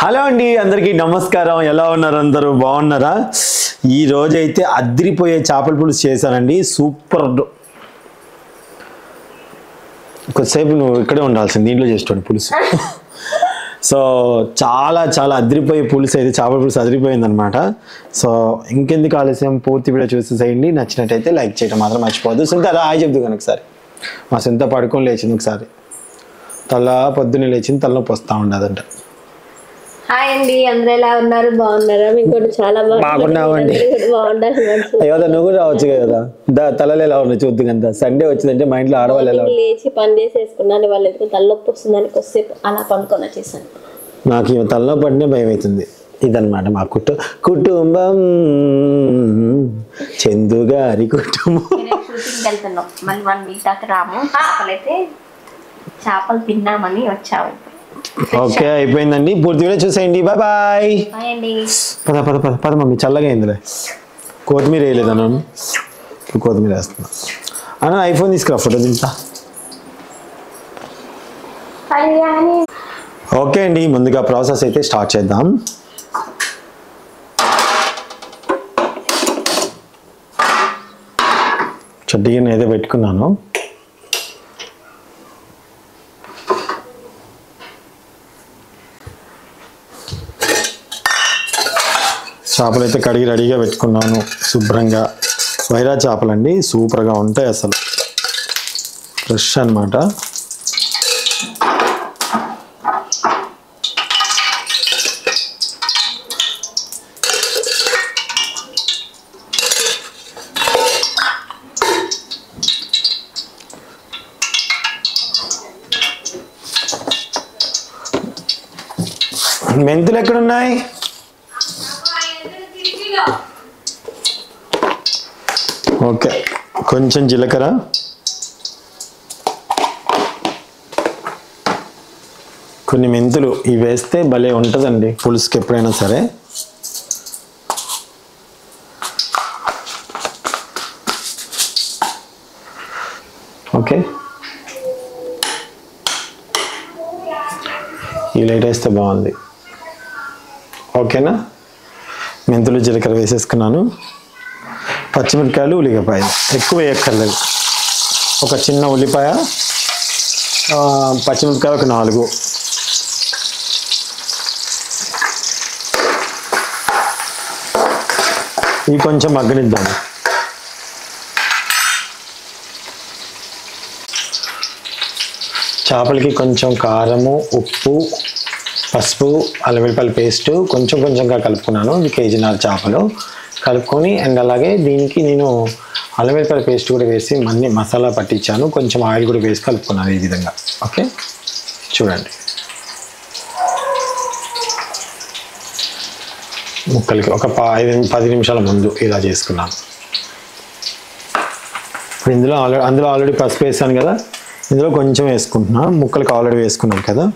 Hello అండి, అందరికీ నమస్కారం. ఎలా ఉన్నారు? అందరూ బాగున్నారా? ఈ రోజు అయితే అద్రిపోయే చేపల పులుసు చేశానండి. సూపర్. కొద్దిసేపు నువ్వు ఇక్కడే ఉండాల్సింది, దీంట్లో చేస్తాడు పులుసు. సో చాలా చాలా అద్రిపోయే పులుసు అయితే, చేపల పులుసు అదిరిపోయింది అనమాట. సో ఇంకెందుకు ఆలస్యం, పూర్తి వీడియో చూసేసేయండి. నచ్చినట్టయితే లైక్ చేయడం మాత్రం మర్చిపోవద్దు. సుంత అలా హాయ్ చెప్దు కనుక ఒకసారి. మా సొంత పడుకొని లేచింది ఒకసారి. పొద్దున్నే లేచింది, తలనొప్పి వస్తూ ఉండదంట. హాయ్ అండి, అందరూ ఎలా ఉన్నారు? బాగున్నారా? మీకు చాలా బాగున్నామండి. అయ్యో నువ్వు కూడా రావచ్చు కదా. తలలు ఎలా ఉన్నాయి చూద్దు కదా. సండే వచ్చిందంటే మా ఇంట్లో ఆడవాళ్ళు ఎలా లేచి పని చేసేసుకున్నాను. వాళ్ళు ఎందుకు తలనొప్పి వస్తుందని కొద్దిసేపు అలా పనుకొని వచ్చేసాను. నాకు ఈ తలనొప్పి అంటే భయం అవుతుంది. ఇదనమాట మా కుటుంబం, చందు గారి కుటుంబం. షూటింగ్కి వెళ్తున్నాం, మళ్ళీ 1 వీక్ దాకా రాము. చేపలు తిన్నామని వచ్చాము. ఓకే, అయిపోయిందండి. పూర్తి వీడియో చూసేయండి. Bye bye. పద పద పద పద మమ్మీ, చల్లగా అయిందిలే. కొత్తిమీర వేయలేదు అన్న, ఇప్పుడు కొత్తిమీర వేస్తున్నా అన్న. ఐఫోన్ తీసుకురా, ఫోటో దింపా. ఓకే అండి, ముందుగా ప్రాసెస్ అయితే స్టార్ట్ చేద్దాం. చట్టీని అయితే పెట్టుకున్నాను. చేపలు అయితే కడిగి రెడీగా పెట్టుకున్నాను శుభ్రంగా. వైరా చేపలండి, సూపర్గా ఉంటాయి అసలు, ఫ్రెష్ అన్నమాట. మెంతులు ఎక్కడున్నాయి? ఓకే, కొంచెం జీలకర్ర, కొన్ని మెంతులు, ఇవి వేస్తే భలే ఉంటుందండి పులుసుకి ఎప్పుడైనా సరే. ఓకే, ఈ లైట్ వేస్తే బాగుంది. ఓకేనా, మెంతులు జీలకర్ర వేసేసుకున్నాను. పచ్చిమిరపకాయలు, ఉల్లిపాయలు ఎక్కువ వేయక్కర్లేదు. ఒక చిన్న ఉల్లిపాయ, పచ్చిమిరపకాయ ఒక 4. ఇవి కొంచెం మగ్గనిద్దాం. చేపలకి కొంచెం కారము, ఉప్పు, పసుపు, అల్లం వెల్లుల్లి పేస్ట్ కొంచెం కొంచెంగా కలుపుకున్నాను. ఇది 1.5 కేజీ చేపలు కలుపుకొని, అండ్ అలాగే దీనికి నేను అల్లం వెల్లుల్లి పేస్ట్ కూడా వేసి మళ్ళీ మసాలా పట్టించాను. కొంచెం ఆయిల్ కూడా వేసి కలుపుకున్నాను ఈ విధంగా. ఓకే, చూడండి. ముక్కలకి ఒక 10 నిమిషాల ముందు ఇలా చేసుకున్నాను. ఇప్పుడు అందులో ఆల్రెడీ పసుపు వేసాను కదా, ఇందులో కొంచెం వేసుకుంటున్నా. ముక్కలకి ఆల్రెడీ వేసుకున్నాం కదా,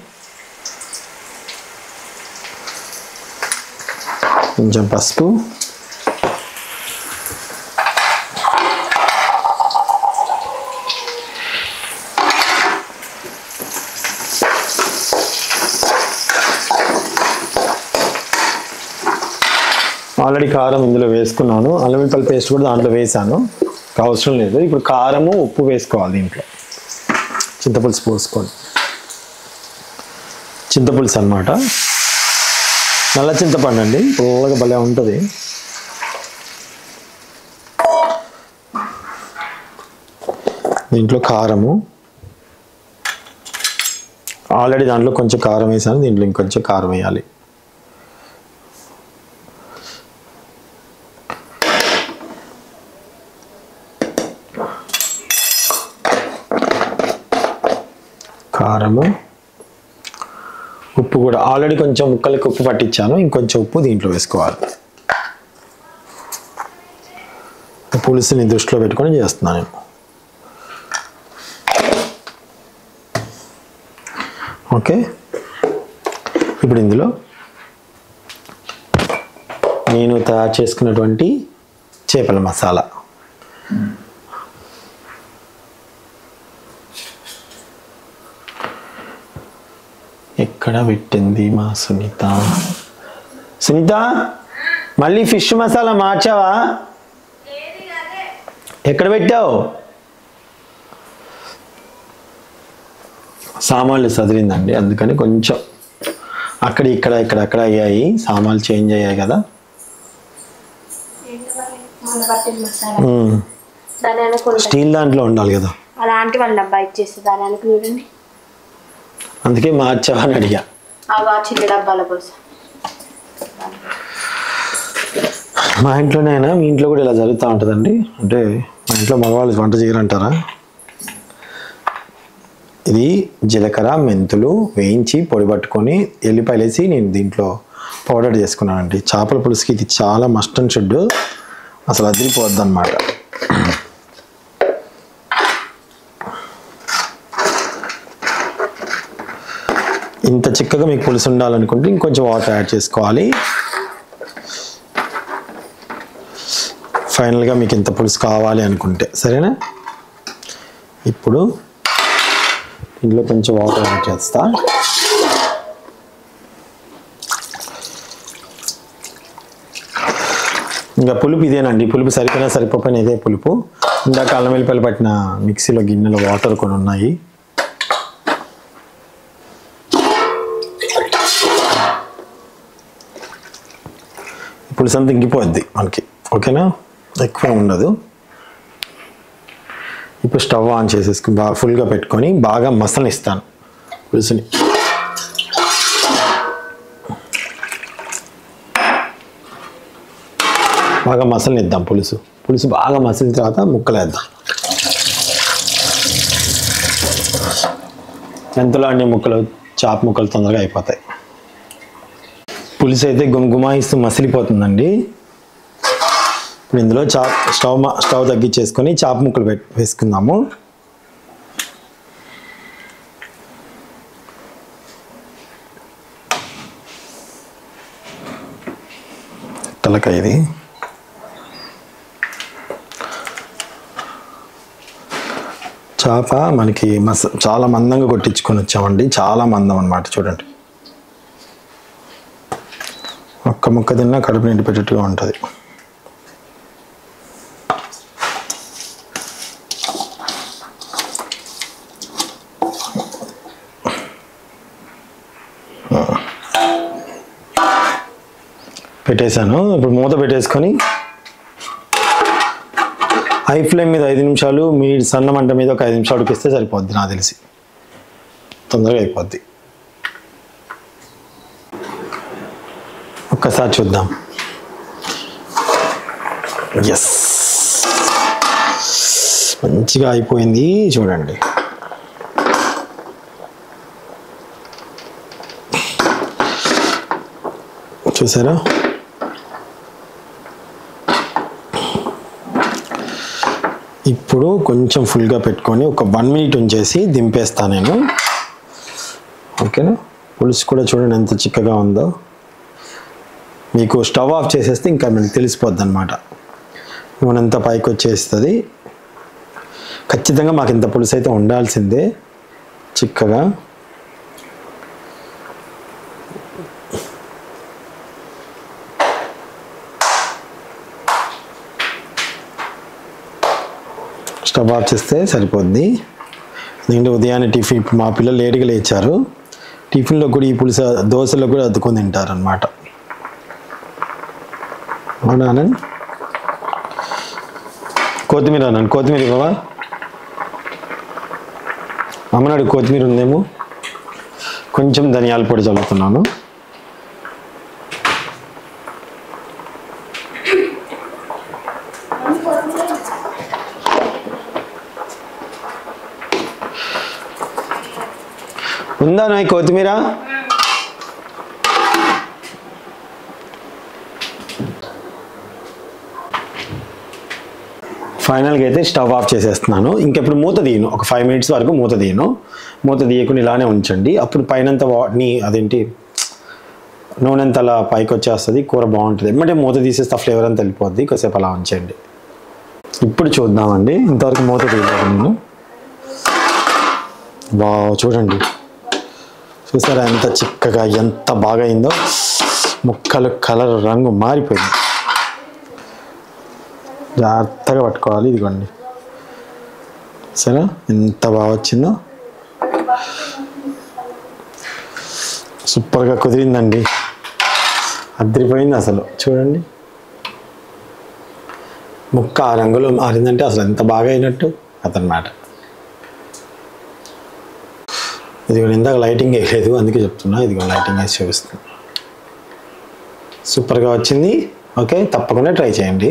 కొంచెం పసుపు, ఆల్రెడీ కారం ఇందులో వేసుకున్నాను. అల్లం వెల్లుల్లి పేస్ట్ కూడా దాంట్లో వేసాను, అవసరం లేదు. ఇప్పుడు కారము, ఉప్పు వేసుకోవాలి. దీంట్లో చింతపులుసు పోసుకోండి. చింతపులుసు అన్నమాట, నల్ల చింతపండు అండి, పుల్లగా భలే ఉంటుంది. దీంట్లో కారము, ఆల్రెడీ దాంట్లో కొంచెం కారం వేసాను, దీంట్లో ఇంకొంచెం కారం వేయాలి. కారము, ఉప్పు కూడా ఆల్రెడీ కొంచెం ముక్కలకి ఉప్పు పట్టించాను, ఇంకొంచెం ఉప్పు దీంట్లో వేసుకోవాలి. పులుసుని దృష్టిలో పెట్టుకొని చేస్తున్నాను నేను. ఓకే, ఇప్పుడు ఇందులో నేను తయారు చేసుకున్నటువంటి చేపల మసాలా, ఎక్కడ పెట్టింది మా సునీత? సునీత, మళ్ళీ ఫిష్ మసాలా మార్చావా? ఎక్కడ పెట్టావు? సామాన్లు సదిరిందండి, అందుకని కొంచెం అక్కడ ఇక్కడ అయ్యాయి, సామాన్లు చేంజ్ అయ్యాయి కదా. స్టీల్ దాంట్లో ఉండాలి కదా, అలాంటి వాళ్ళ డబ్బా ఇచ్చేసి దానికి చూడండి, అందుకే మార్చావా అని అడిగా. చిన్న డబ్బాల కోసం. మా ఇంట్లోనైనా మీ ఇంట్లో కూడా ఇలా జరుగుతూ ఉంటుందండి? అంటే మా ఇంట్లో మగవాళ్ళు వంట చేయరంటారా? ఇది జీలకర్ర మెంతులు వేయించి పొడి పట్టుకొని ఎల్లిపాయలు వేసి నేను దీంట్లో పౌడర్ చేసుకున్నానండి. చేపల పులుసుకి ఇది చాలా మస్ట్ అండ్ షుడ్, అసలు అదిరిపోద్ది అన్నమాట. ఇంత చిక్కగా మీకు పులుసు ఉండాలనుకుంటే ఇంకొంచెం వాటర్ యాడ్ చేసుకోవాలి. ఫైనల్గా మీకు ఇంత పులుసు కావాలి అనుకుంటే సరేనా. ఇప్పుడు ఇందులో కొంచెం వాటర్ యాడ్ చేస్తా. ఇంకా పులుపు ఇదేనండి, పులుపు సరిపోయినా ఇదే పులుపు. ఇందాక అల్లం వెల్లిపాయలు పట్టిన మిక్సీలో గిన్నెలో వాటర్ కొన్ని ఉన్నాయి. పులుసు అంతా ఇంకిపోద్ది మనకి, ఓకేనా, ఎక్కువ ఉండదు. ఇప్పుడు స్టవ్ ఆన్ చేసేసుకుని బాగా ఫుల్గా పెట్టుకొని బాగా మసలనిస్తాను పులుసుని. బాగా మసలనిద్దాం పులుసు బాగా మసిలిన తర్వాత ముక్కలు వేద్దాం. ఎంతలో అన్ని ముక్కలు, చాప ముక్కలు తొందరగా అయిపోతాయి. పులుసు అయితే గుమగుమాయిస్తూ మసిలిపోతుందండి. ఇప్పుడు ఇందులో స్టవ్ తగ్గించేసుకొని చాప ముక్కలు వేసుకుందాము. తలకాయ ఇది చేప మనకి చాలా మందంగా కొట్టించుకొని వచ్చామండి, చాలా మందం అన్నమాట. చూడండి, ఒక్క ముక్క తిన్నా కడుపు నిండి పెట్టేట్టుగా ఉంటుంది. పెట్టేశాను. ఇప్పుడు మూత పెట్టేసుకొని హై ఫ్లేమ్ మీద 5 నిమిషాలు, మీ సన్న మంట మీద ఒక 5 నిమిషాలు ఉడికిస్తే సరిపోద్ది, నాకు తెలిసి తొందరగా అయిపోద్ది. ఒక్కసారి చూద్దాం. ఎస్, మంచిగా అయిపోయింది చూడండి. చూసారా? ఇప్పుడు కొంచెం ఫుల్గా పెట్టుకొని ఒక 1 మినిట్ ఉంచేసి దింపేస్తాను నేను, ఓకేనా. పులుసు కూడా చూడండి ఎంత చిక్కగా ఉందో. మీకు స్టవ్ ఆఫ్ చేసేస్తే ఇంకా మీకు తెలిసిపోద్ది అనమాట, నూనె అంతా పైకి వచ్చేస్తుంది. ఖచ్చితంగా మాకు ఇంత పులుసు అయితే ఉండాల్సిందే చిక్కగా. స్టవ్ ఆఫ్ చేస్తే సరిపోద్ది. ఎందుకంటే ఉదయాన్నే టిఫిన్, మా పిల్లలు లేటుగా లేచారు, టిఫిన్లో కూడా ఈ పులుసు దోశలో కూడా అద్దుకొని తింటారు అనమాట. అవునా? కొత్తిమీర అన్నాను, కొత్తిమీర ఇవ్వవా? అమ్మనాడు కొత్తిమీర ఉందేమో, కొంచెం ధనియాల పొడి చల్లుతున్నాను. ఉందా నాయ్ కొత్తిమీర? ఫైనల్గా అయితే స్టవ్ ఆఫ్ చేసేస్తున్నాను. ఇంకెప్పుడు మూత తీయను, ఒక 5 మినిట్స్ వరకు మూత తీయను. మూత తీయకుండా ఇలానే ఉంచండి. అప్పుడు పైనంత అదేంటి నూనె అంతా అలా పైకి వచ్చేస్తుంది, కూర బాగుంటుంది. ఏమంటే మూత తీసేస్తే ఫ్లేవర్ అంతా వెళ్ళిపోద్ది, కొద్దిసేపు అలా ఉంచండి. ఇప్పుడు చూద్దామండి, ఇంతవరకు మూత తీయలేదు నేను. చూడండి చూసారా ఎంత చిక్కగా ఎంత బాగా అయిందో, ముక్కలు కలర్ రంగు మారిపోయింది. జాగ్రత్తగా పట్టుకోవాలి. ఇదిగోండి సరే ఎంత బాగా వచ్చిందో, సూపర్గా కుదిరిందండి, అదిరిపోయింది అసలు. చూడండి ముక్క ఆ రంగులో మారిందంటే అసలు ఎంత బాగా అయినట్టు అదనమాట. ఇది ఇందాక లైటింగ్ వేయలేదు అందుకే చెప్తున్నా, ఇదిగో లైటింగ్ వేసి చూపిస్తున్నా. సూపర్గా వచ్చింది. ఓకే, తప్పకుండా ట్రై చేయండి.